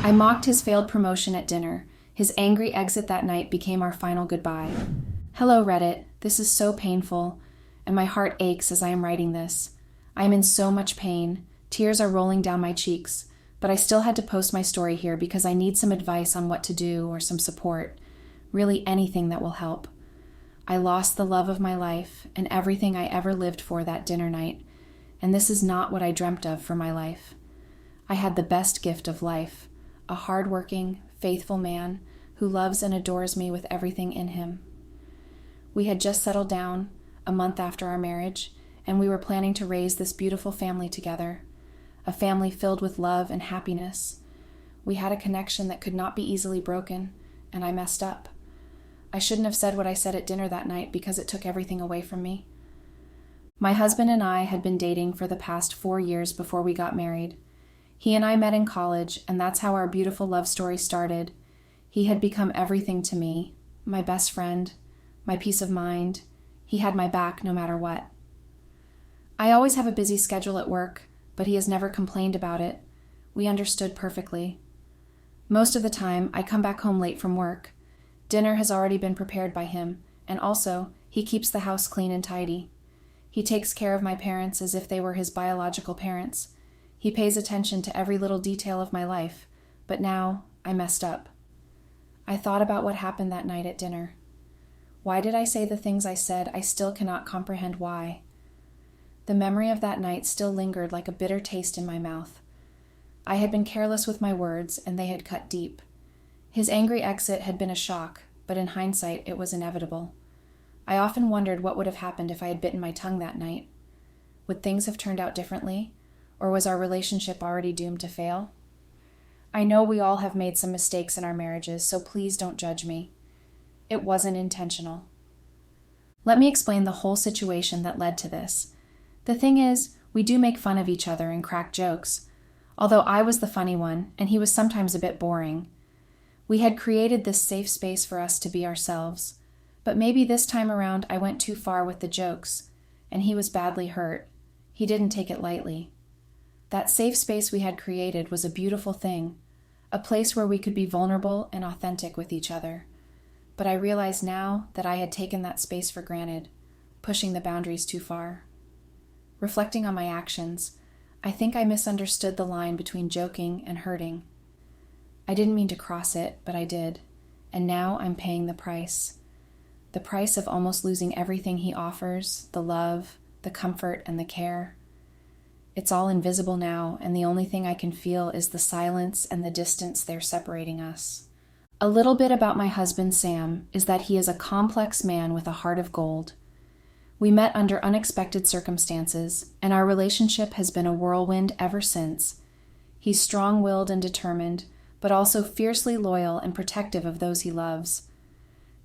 I mocked his failed promotion at dinner. His angry exit that night became our final goodbye. Hello, Reddit. This is so painful, and my heart aches as I am writing this. I am in so much pain. Tears are rolling down my cheeks, but I still had to post my story here because I need some advice on what to do or some support. Really anything that will help. I lost the love of my life and everything I ever lived for that dinner night, and this is not what I dreamt of for my life. I had the best gift of life, a hardworking, faithful man who loves and adores me with everything in him. We had just settled down a month after our marriage, and we were planning to raise this beautiful family together, a family filled with love and happiness. We had a connection that could not be easily broken, and I messed up. I shouldn't have said what I said at dinner that night because it took everything away from me. My husband and I had been dating for the past 4 years before we got married. He and I met in college, and that's how our beautiful love story started. He had become everything to me, my best friend, my peace of mind. He had my back no matter what. I always have a busy schedule at work, but he has never complained about it. We understood perfectly. Most of the time, I come back home late from work. Dinner has already been prepared by him, and also, he keeps the house clean and tidy. He takes care of my parents as if they were his biological parents. He pays attention to every little detail of my life, but now I messed up. I thought about what happened that night at dinner. Why did I say the things I said? I still cannot comprehend why. The memory of that night still lingered like a bitter taste in my mouth. I had been careless with my words, and they had cut deep. His angry exit had been a shock, but in hindsight, it was inevitable. I often wondered what would have happened if I had bitten my tongue that night. Would things have turned out differently, or was our relationship already doomed to fail? I know we all have made some mistakes in our marriages, so please don't judge me. It wasn't intentional. Let me explain the whole situation that led to this. The thing is, we do make fun of each other and crack jokes, although I was the funny one, and he was sometimes a bit boring. We had created this safe space for us to be ourselves, but maybe this time around I went too far with the jokes, and he was badly hurt. He didn't take it lightly. That safe space we had created was a beautiful thing, a place where we could be vulnerable and authentic with each other. But I realize now that I had taken that space for granted, pushing the boundaries too far. Reflecting on my actions, I think I misunderstood the line between joking and hurting. I didn't mean to cross it, but I did, and now I'm paying the price. The price of almost losing everything he offers, the love, the comfort, and the care. It's all invisible now, and the only thing I can feel is the silence and the distance there separating us. A little bit about my husband, Sam, is that he is a complex man with a heart of gold. We met under unexpected circumstances, and our relationship has been a whirlwind ever since. He's strong-willed and determined, but also fiercely loyal and protective of those he loves.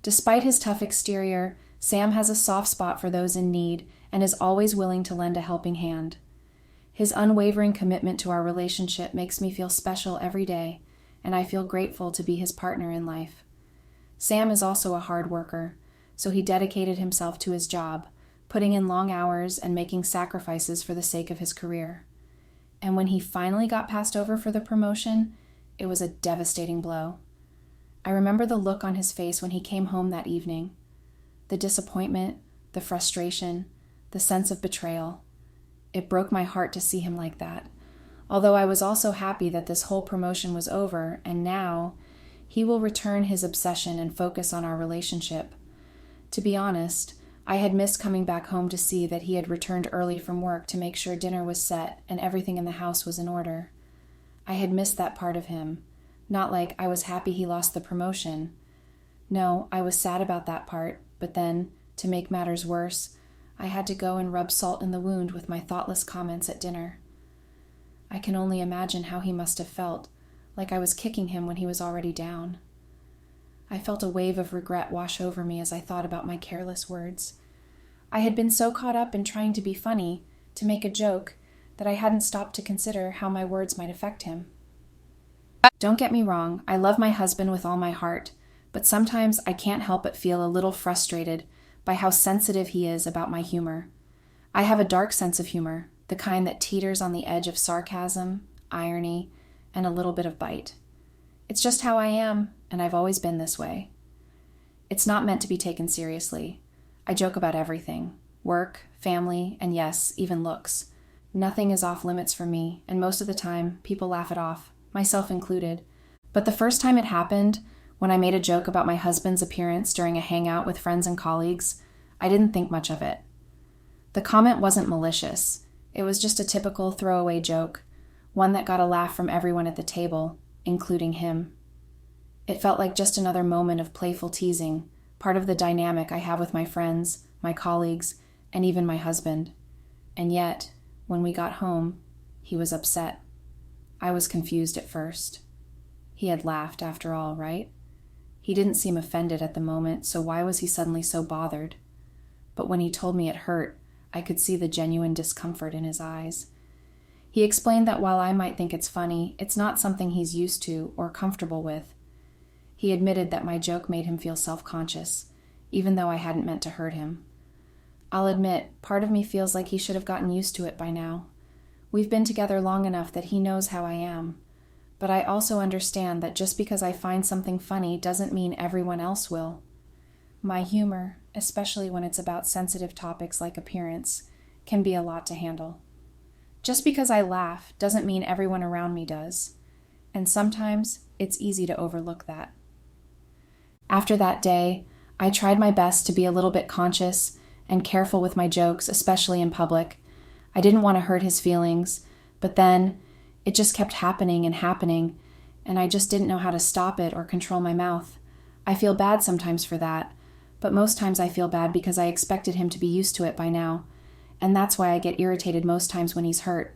Despite his tough exterior, Sam has a soft spot for those in need and is always willing to lend a helping hand. His unwavering commitment to our relationship makes me feel special every day, and I feel grateful to be his partner in life. Sam is also a hard worker, so he dedicated himself to his job, putting in long hours and making sacrifices for the sake of his career. And when he finally got passed over for the promotion, it was a devastating blow. I remember the look on his face when he came home that evening. The disappointment, the frustration, the sense of betrayal. It broke my heart to see him like that, although I was also happy that this whole promotion was over, and now he will return his obsession and focus on our relationship. To be honest, I had missed coming back home to see that he had returned early from work to make sure dinner was set and everything in the house was in order. I had missed that part of him, not like I was happy he lost the promotion. No, I was sad about that part, but then, to make matters worse, I had to go and rub salt in the wound with my thoughtless comments at dinner. I can only imagine how he must have felt, like I was kicking him when he was already down. I felt a wave of regret wash over me as I thought about my careless words. I had been so caught up in trying to be funny, to make a joke, that I hadn't stopped to consider how my words might affect him. Don't get me wrong, I love my husband with all my heart, but sometimes I can't help but feel a little frustrated by how sensitive he is about my humor. I have a dark sense of humor, the kind that teeters on the edge of sarcasm, irony, and a little bit of bite. It's just how I am, and I've always been this way. It's not meant to be taken seriously. I joke about everything. Work, family, and yes, even looks. Nothing is off limits for me, and most of the time, people laugh it off, myself included. But the first time it happened, when I made a joke about my husband's appearance during a hangout with friends and colleagues, I didn't think much of it. The comment wasn't malicious. It was just a typical throwaway joke, one that got a laugh from everyone at the table, including him. It felt like just another moment of playful teasing, part of the dynamic I have with my friends, my colleagues, and even my husband. And yet, when we got home, he was upset. I was confused at first. He had laughed after all, right? He didn't seem offended at the moment, so why was he suddenly so bothered? But when he told me it hurt, I could see the genuine discomfort in his eyes. He explained that while I might think it's funny, it's not something he's used to or comfortable with. He admitted that my joke made him feel self-conscious, even though I hadn't meant to hurt him. I'll admit, part of me feels like he should have gotten used to it by now. We've been together long enough that he knows how I am. But I also understand that just because I find something funny doesn't mean everyone else will. My humor, especially when it's about sensitive topics like appearance, can be a lot to handle. Just because I laugh doesn't mean everyone around me does. And sometimes it's easy to overlook that. After that day, I tried my best to be a little bit conscious and careful with my jokes, especially in public. I didn't want to hurt his feelings, but then it just kept happening, and I just didn't know how to stop it or control my mouth. I feel bad sometimes for that, but most times I feel bad because I expected him to be used to it by now, and that's why I get irritated most times when he's hurt.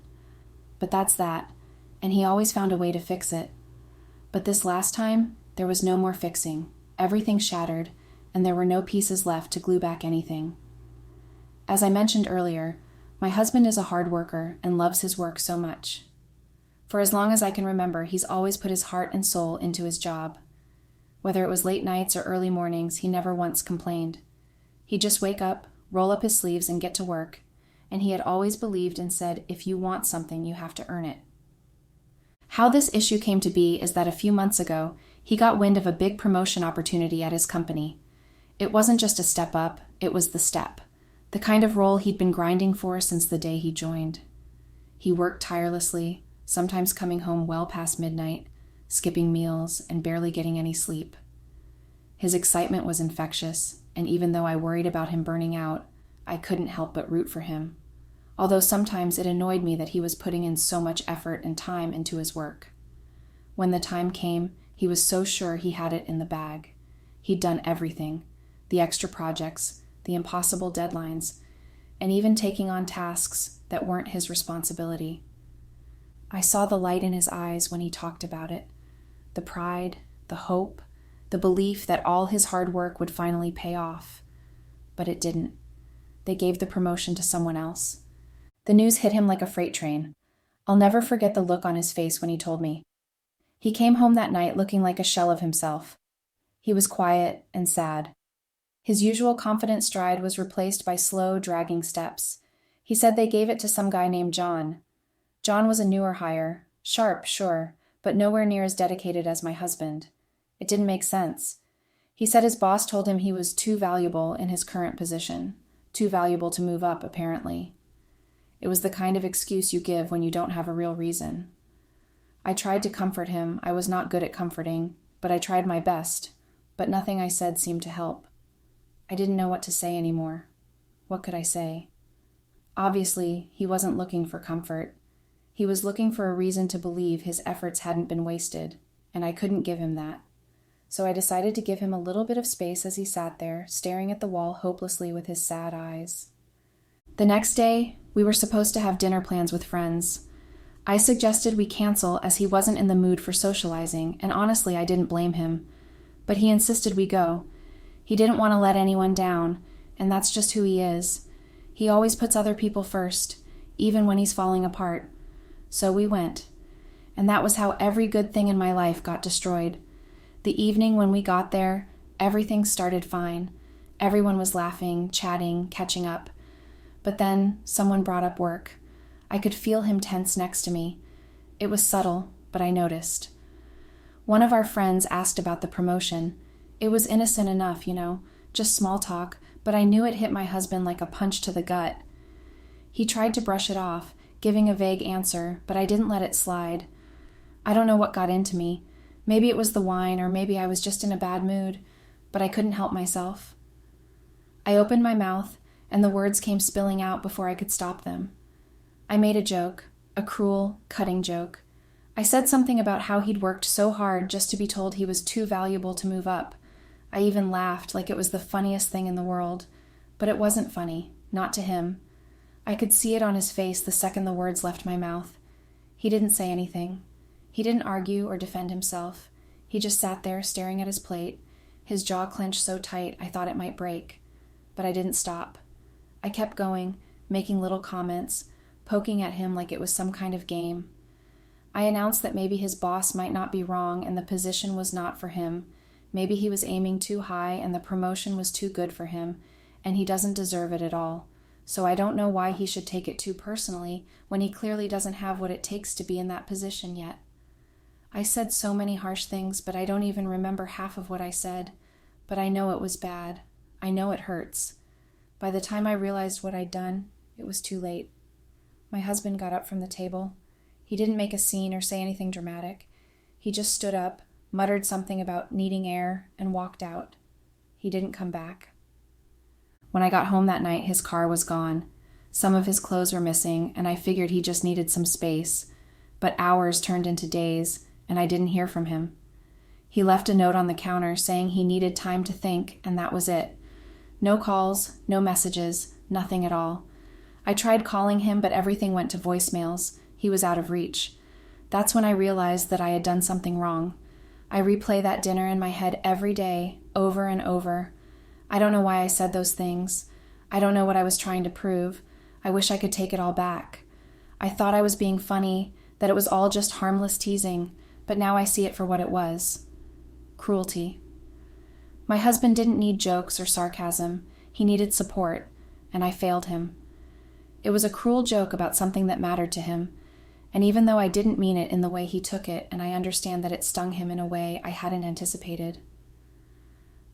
But that's that, and he always found a way to fix it. But this last time, there was no more fixing. Everything shattered, and there were no pieces left to glue back anything. As I mentioned earlier, my husband is a hard worker and loves his work so much. For as long as I can remember, he's always put his heart and soul into his job. Whether it was late nights or early mornings, he never once complained. He'd just wake up, roll up his sleeves, and get to work, and he had always believed and said, if you want something, you have to earn it. How this issue came to be is that a few months ago, he got wind of a big promotion opportunity at his company. It wasn't just a step up, it was the step, the kind of role he'd been grinding for since the day he joined. He worked tirelessly, sometimes coming home well past midnight, skipping meals, and barely getting any sleep. His excitement was infectious, and even though I worried about him burning out, I couldn't help but root for him, although sometimes it annoyed me that he was putting in so much effort and time into his work. When the time came, he was so sure he had it in the bag. He'd done everything, the extra projects, the impossible deadlines, and even taking on tasks that weren't his responsibility. I saw the light in his eyes when he talked about it, the pride, the hope, the belief that all his hard work would finally pay off. But it didn't. They gave the promotion to someone else. The news hit him like a freight train. I'll never forget the look on his face when he told me. He came home that night looking like a shell of himself. He was quiet and sad. His usual confident stride was replaced by slow, dragging steps. He said they gave it to some guy named John. John was a newer hire, sharp, sure, but nowhere near as dedicated as my husband. It didn't make sense. He said his boss told him he was too valuable in his current position, too valuable to move up, apparently. It was the kind of excuse you give when you don't have a real reason. I tried to comfort him. I was not good at comforting, but I tried my best, but nothing I said seemed to help. I didn't know what to say anymore. What could I say? Obviously, he wasn't looking for comfort. He was looking for a reason to believe his efforts hadn't been wasted, and I couldn't give him that. So I decided to give him a little bit of space as he sat there, staring at the wall hopelessly with his sad eyes. The next day, we were supposed to have dinner plans with friends. I suggested we cancel as he wasn't in the mood for socializing, and honestly, I didn't blame him. But he insisted we go. He didn't want to let anyone down, and that's just who he is. He always puts other people first, even when he's falling apart. So we went. And that was how every good thing in my life got destroyed. The evening when we got there, everything started fine. Everyone was laughing, chatting, catching up. But then someone brought up work. I could feel him tense next to me. It was subtle, but I noticed. One of our friends asked about the promotion. It was innocent enough, just small talk, but I knew it hit my husband like a punch to the gut. He tried to brush it off, giving a vague answer, but I didn't let it slide. I don't know what got into me. Maybe it was the wine, or maybe I was just in a bad mood, but I couldn't help myself. I opened my mouth, and the words came spilling out before I could stop them. I made a joke, a cruel, cutting joke. I said something about how he'd worked so hard just to be told he was too valuable to move up. I even laughed like it was the funniest thing in the world, but it wasn't funny, not to him. I could see it on his face the second the words left my mouth. He didn't say anything. He didn't argue or defend himself. He just sat there staring at his plate, his jaw clenched so tight I thought it might break. But I didn't stop. I kept going, making little comments, poking at him like it was some kind of game. I announced that maybe his boss might not be wrong and the position was not for him. Maybe he was aiming too high and the promotion was too good for him, and he doesn't deserve it at all. So I don't know why he should take it too personally when he clearly doesn't have what it takes to be in that position yet. I said so many harsh things, but I don't even remember half of what I said. But I know it was bad. I know it hurts. By the time I realized what I'd done, it was too late. My husband got up from the table. He didn't make a scene or say anything dramatic. He just stood up, muttered something about needing air, and walked out. He didn't come back. When I got home that night, his car was gone. Some of his clothes were missing, and I figured he just needed some space. But hours turned into days, and I didn't hear from him. He left a note on the counter saying he needed time to think, and that was it. No calls, no messages, nothing at all. I tried calling him, but everything went to voicemails. He was out of reach. That's when I realized that I had done something wrong. I replay that dinner in my head every day, over and over. I don't know why I said those things. I don't know what I was trying to prove. I wish I could take it all back. I thought I was being funny, that it was all just harmless teasing, but now I see it for what it was. Cruelty. My husband didn't need jokes or sarcasm. He needed support, and I failed him. It was a cruel joke about something that mattered to him, and even though I didn't mean it in the way he took it, and I understand that it stung him in a way I hadn't anticipated.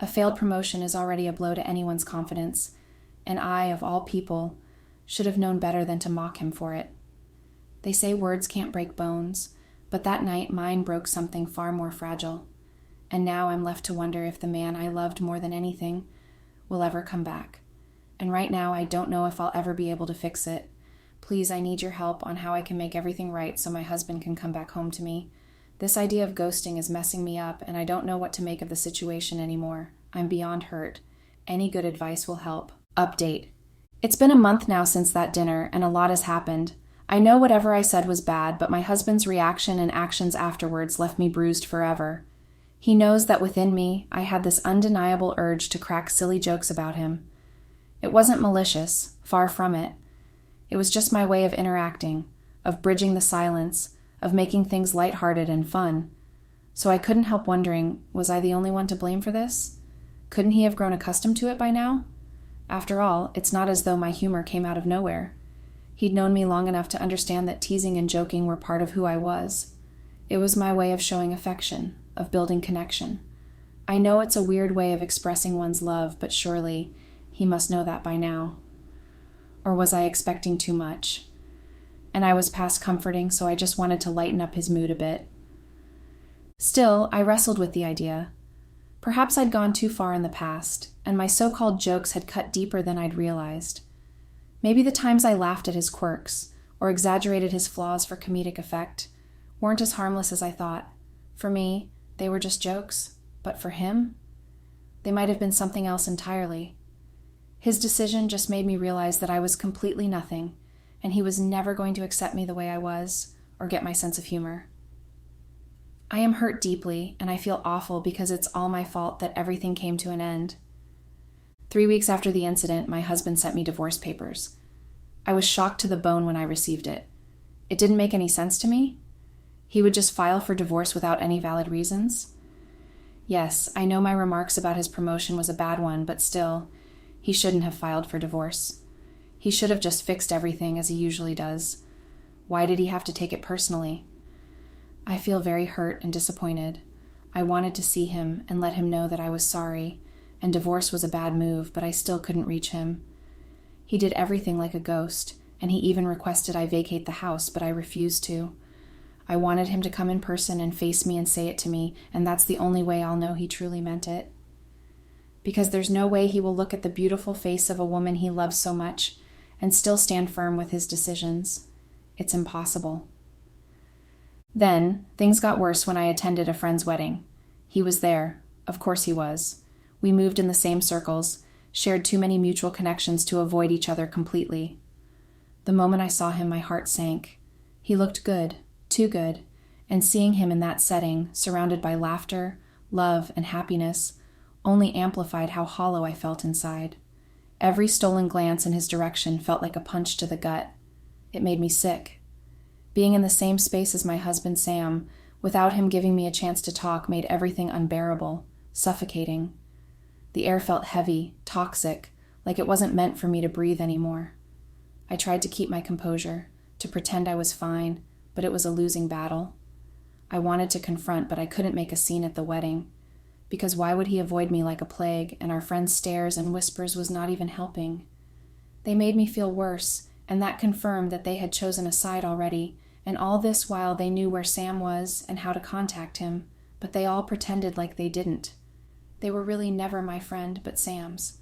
A failed promotion is already a blow to anyone's confidence, and I, of all people, should have known better than to mock him for it. They say words can't break bones, but that night mine broke something far more fragile, and now I'm left to wonder if the man I loved more than anything will ever come back. And right now I don't know if I'll ever be able to fix it. Please, I need your help on how I can make everything right so my husband can come back home to me. This idea of ghosting is messing me up, and I don't know what to make of the situation anymore. I'm beyond hurt. Any good advice will help. Update. It's been a month now since that dinner, and a lot has happened. I know whatever I said was bad, but my husband's reaction and actions afterwards left me bruised forever. He knows that within me, I had this undeniable urge to crack silly jokes about him. It wasn't malicious, far from it. It was just my way of interacting, of bridging the silence, of making things lighthearted and fun. So I couldn't help wondering, was I the only one to blame for this? Couldn't he have grown accustomed to it by now? After all, it's not as though my humor came out of nowhere. He'd known me long enough to understand that teasing and joking were part of who I was. It was my way of showing affection, of building connection. I know it's a weird way of expressing one's love, but surely he must know that by now. Or was I expecting too much? And I was past comforting, so I just wanted to lighten up his mood a bit. Still, I wrestled with the idea. Perhaps I'd gone too far in the past, and my so-called jokes had cut deeper than I'd realized. Maybe the times I laughed at his quirks, or exaggerated his flaws for comedic effect, weren't as harmless as I thought. For me, they were just jokes, but for him, they might have been something else entirely. His decision just made me realize that I was completely nothing, and he was never going to accept me the way I was, or get my sense of humor. I am hurt deeply, and I feel awful because it's all my fault that everything came to an end. 3 weeks after the incident, my husband sent me divorce papers. I was shocked to the bone when I received it. It didn't make any sense to me. He would just file for divorce without any valid reasons. Yes, I know my remarks about his promotion was a bad one, but still, he shouldn't have filed for divorce. He should have just fixed everything as he usually does. Why did he have to take it personally? I feel very hurt and disappointed. I wanted to see him and let him know that I was sorry, and divorce was a bad move, but I still couldn't reach him. He did everything like a ghost, and he even requested I vacate the house, but I refused to. I wanted him to come in person and face me and say it to me, and that's the only way I'll know he truly meant it. Because there's no way he will look at the beautiful face of a woman he loves so much and still stand firm with his decisions. It's impossible. Then, things got worse when I attended a friend's wedding. He was there. Of course he was. We moved in the same circles, shared too many mutual connections to avoid each other completely. The moment I saw him, my heart sank. He looked good, too good, and seeing him in that setting, surrounded by laughter, love, and happiness, only amplified how hollow I felt inside. Every stolen glance in his direction felt like a punch to the gut. It made me sick. Being in the same space as my husband Sam, without him giving me a chance to talk, made everything unbearable, suffocating. The air felt heavy, toxic, like it wasn't meant for me to breathe anymore. I tried to keep my composure, to pretend I was fine, but it was a losing battle. I wanted to confront, but I couldn't make a scene at the wedding, because why would he avoid me like a plague, and our friends' stares and whispers was not even helping. They made me feel worse, and that confirmed that they had chosen a side already, and all this while they knew where Sam was and how to contact him, but they all pretended like they didn't. They were really never my friend, but Sam's.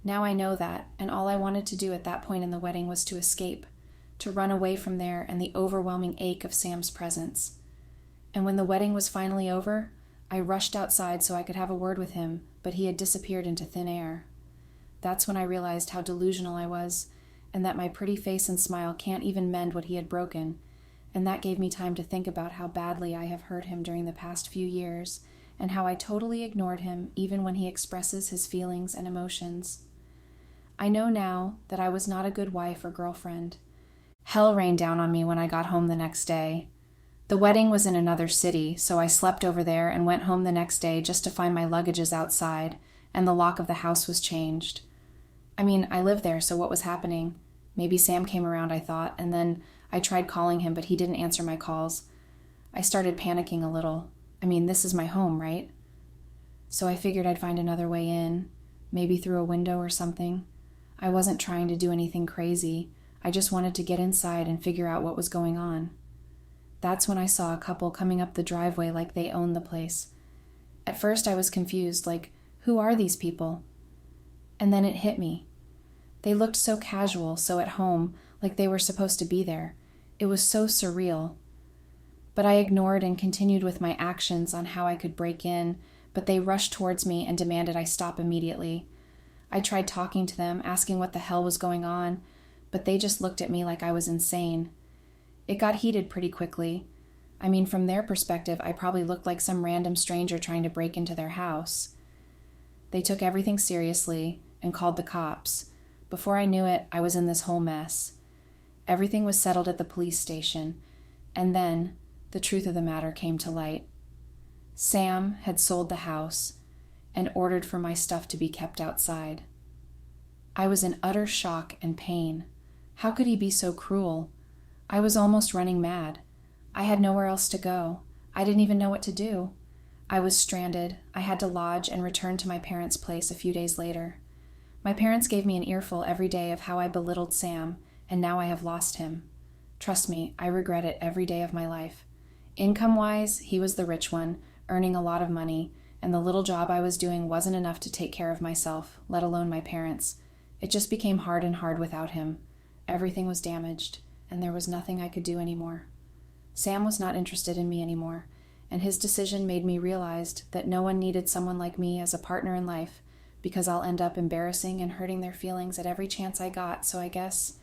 Now I know that, and all I wanted to do at that point in the wedding was to escape, to run away from there and the overwhelming ache of Sam's presence. And when the wedding was finally over, I rushed outside so I could have a word with him, but he had disappeared into thin air. That's when I realized how delusional I was, and that my pretty face and smile can't even mend what he had broken, and that gave me time to think about how badly I have hurt him during the past few years, and how I totally ignored him even when he expresses his feelings and emotions. I know now that I was not a good wife or girlfriend. Hell rained down on me when I got home the next day. The wedding was in another city, so I slept over there and went home the next day just to find my luggages outside, and the lock of the house was changed. I mean, I lived there, so what was happening? Maybe Sam came around, I thought, and then I tried calling him, but he didn't answer my calls. I started panicking a little. I mean, this is my home, right? So I figured I'd find another way in, maybe through a window or something. I wasn't trying to do anything crazy. I just wanted to get inside and figure out what was going on. That's when I saw a couple coming up the driveway like they owned the place. At first I was confused, like, who are these people? And then it hit me. They looked so casual, so at home, like they were supposed to be there. It was so surreal. But I ignored and continued with my actions on how I could break in, but they rushed towards me and demanded I stop immediately. I tried talking to them, asking what the hell was going on, but they just looked at me like I was insane. It got heated pretty quickly. I mean, from their perspective, I probably looked like some random stranger trying to break into their house. They took everything seriously and called the cops. Before I knew it, I was in this whole mess. Everything was settled at the police station, and then the truth of the matter came to light. Sam had sold the house and ordered for my stuff to be kept outside. I was in utter shock and pain. How could he be so cruel? I was almost running mad. I had nowhere else to go. I didn't even know what to do. I was stranded. I had to lodge and return to my parents' place a few days later. My parents gave me an earful every day of how I belittled Sam, and now I have lost him. Trust me, I regret it every day of my life. Income-wise, he was the rich one, earning a lot of money, and the little job I was doing wasn't enough to take care of myself, let alone my parents. It just became hard and hard without him. Everything was damaged, and there was nothing I could do anymore. Sam was not interested in me anymore, and his decision made me realize that no one needed someone like me as a partner in life, because I'll end up embarrassing and hurting their feelings at every chance I got, so I guess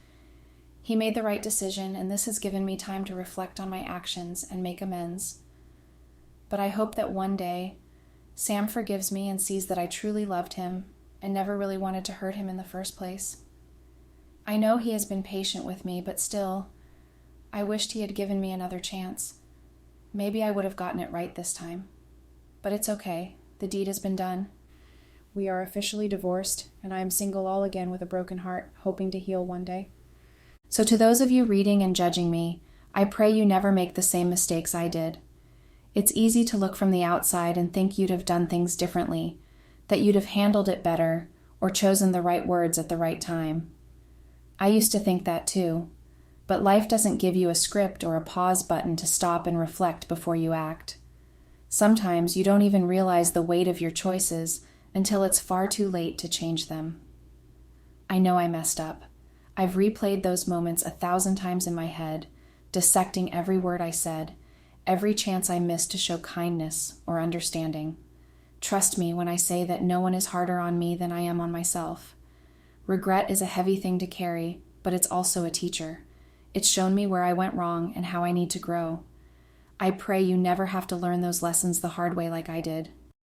he made the right decision, and this has given me time to reflect on my actions and make amends. But I hope that one day Sam forgives me and sees that I truly loved him and never really wanted to hurt him in the first place. I know he has been patient with me, but still, I wished he had given me another chance. Maybe I would have gotten it right this time. But it's okay. The deed has been done. We are officially divorced, and I am single all again with a broken heart, hoping to heal one day. So to those of you reading and judging me, I pray you never make the same mistakes I did. It's easy to look from the outside and think you'd have done things differently, that you'd have handled it better or chosen the right words at the right time. I used to think that too, but life doesn't give you a script or a pause button to stop and reflect before you act. Sometimes you don't even realize the weight of your choices until it's far too late to change them. I know I messed up. I've replayed those moments 1,000 times in my head, dissecting every word I said, every chance I missed to show kindness or understanding. Trust me when I say that no one is harder on me than I am on myself. Regret is a heavy thing to carry, but it's also a teacher. It's shown me where I went wrong and how I need to grow. I pray you never have to learn those lessons the hard way like I did.